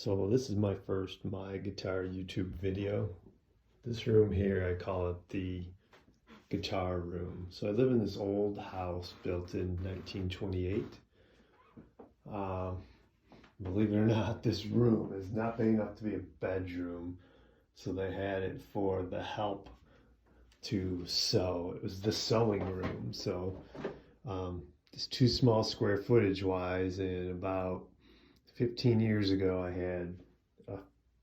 So this is my first My Guitar YouTube video. This room here, I call it the guitar room. So I live in this old house built in 1928. Um, Believe it or not, this room is not big enough to be a bedroom. So they had it for the help to sew. It was the sewing room. So it's too small square footage wise, and about 15 years ago, I had a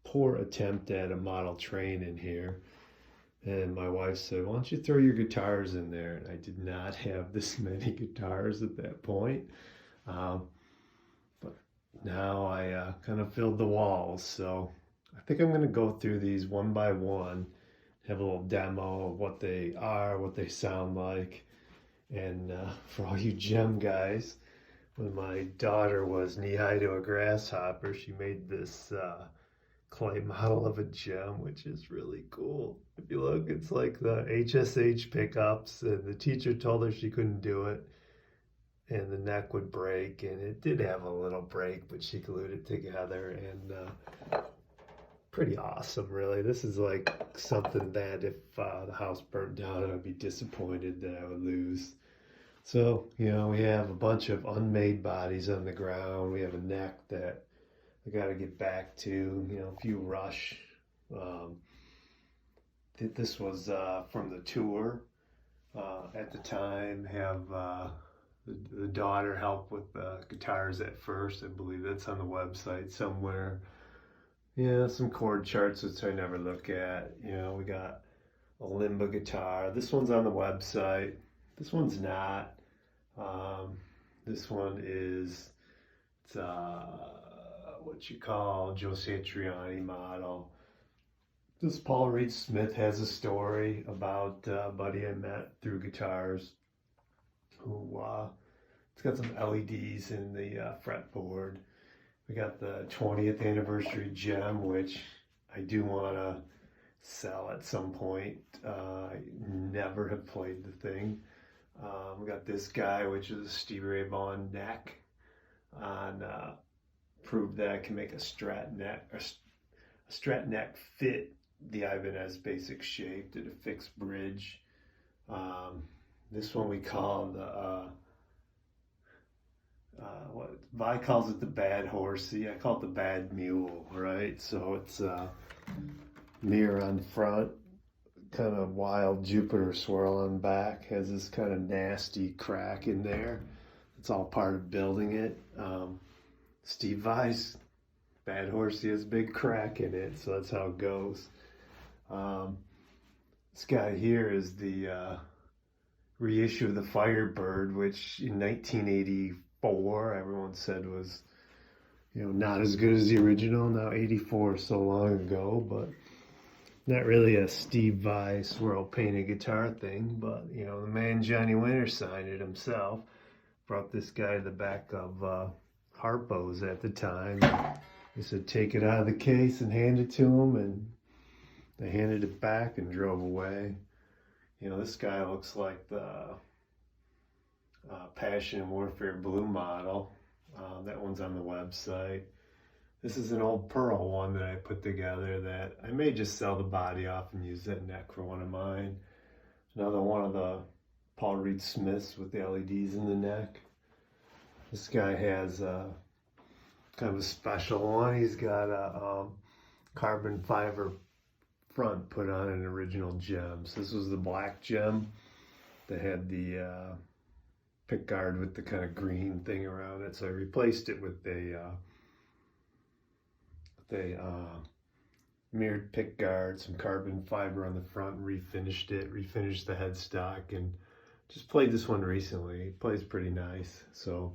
poor attempt at a model train in here. And my wife said, "Why don't you throw your guitars in there?" And I did not have this many guitars at that point. Um, but now I kind of filled the walls. So I think I'm going to go through these one by one, have a little demo of what they are, what they sound like. And for all you gem guys, when my daughter was knee-high to a grasshopper, she made this clay model of a gem, which is really cool. If you look, it's like the HSH pickups, and the teacher told her she couldn't do it, and the neck would break, and it did have a little break, but she glued it together, and pretty awesome, really. This is like something that if the house burned down, I would be disappointed that I would lose. So, we have a bunch of unmade bodies on the ground. We have a neck that I got to get back to, a few rush. This was from the tour at the time. Have the daughter help with the guitars at first. I believe that's on the website somewhere. Yeah, some chord charts, which I never look at. We got a Limba guitar. This one's on the website. This one's not. This one is, it's what you call Joe Satriani model. This Paul Reed Smith has a story about a buddy I met through guitars who it's got some LEDs in the fretboard. We got the 20th anniversary gem, which I do want to sell at some point. I never have played the thing. We got this guy, which is a Stevie Ray Vaughan neck, on proved that I can make a Strat neck fit the Ibanez basic shape, did a fixed bridge. This one we call the what Vi calls it the bad horsey. I call it the bad mule, right? So it's mirror on front, kind of wild Jupiter swirl on back, has this kind of nasty crack in there. It's all part of building it. Steve Vai's bad horsey has a big crack in it, so that's how it goes. This guy here is the reissue of the Firebird, which in 1984 everyone said was, not as good as the original. Now 84 is so long ago, but not really a Steve Vai swirl painted guitar thing. But the man Johnny Winter signed it himself. Brought this guy to the back of Harpo's at the time. He said, "Take it out of the case and hand it to him," and they handed it back and drove away. This guy looks like the Passion and Warfare Blue model. That one's on the website. This is an old Pearl one that I put together that I may just sell the body off and use that neck for one of mine. Another one of the Paul Reed Smiths with the LEDs in the neck. This guy has kind of a special one. He's got a carbon fiber front put on an original gem. So this was the black gem that had the pick guard with the kind of green thing around it. So I replaced it with a mirrored pick guard, some carbon fiber on the front, refinished the headstock, and just played this one recently. It plays pretty nice. So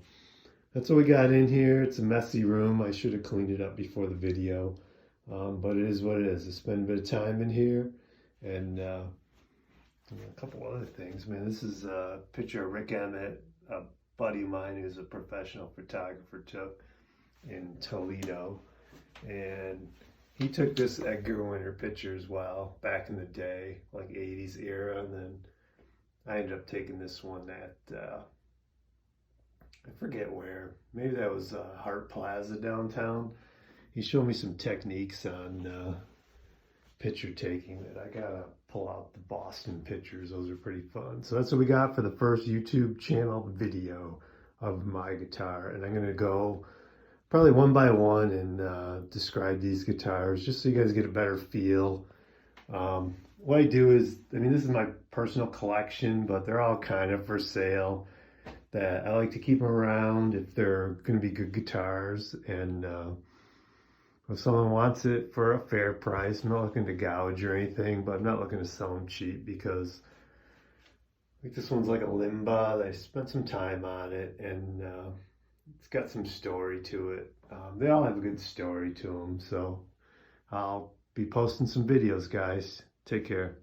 that's what we got in here. It's a messy room. I should have cleaned it up before the video. But it is what it is. I spend a bit of time in here, and a couple other things. Man, this is a picture of Rick Emmett, a buddy of mine who's a professional photographer, took in Toledo. And he took this Edgar Winter picture as well, back in the day, like 80s era. And then I ended up taking this one at, I forget where. Maybe that was Hart Plaza downtown. he showed me some techniques on picture taking that I gotta pull out the Boston pictures. Those are pretty fun. So that's what we got for the first YouTube channel video of my guitar. And I'm gonna go probably one by one and describe these guitars just so you guys get a better feel. What I do is, I mean, this is my personal collection, but they're all kind of for sale. That I like to keep them around if they're going to be good guitars, and if someone wants it for a fair price, I'm not looking to gouge or anything, but I'm not looking to sell them cheap because I think this one's like a Limba. I spent some time on it, and it's got some story to it. They all have a good story to them, so I'll be posting some videos, guys. Take care.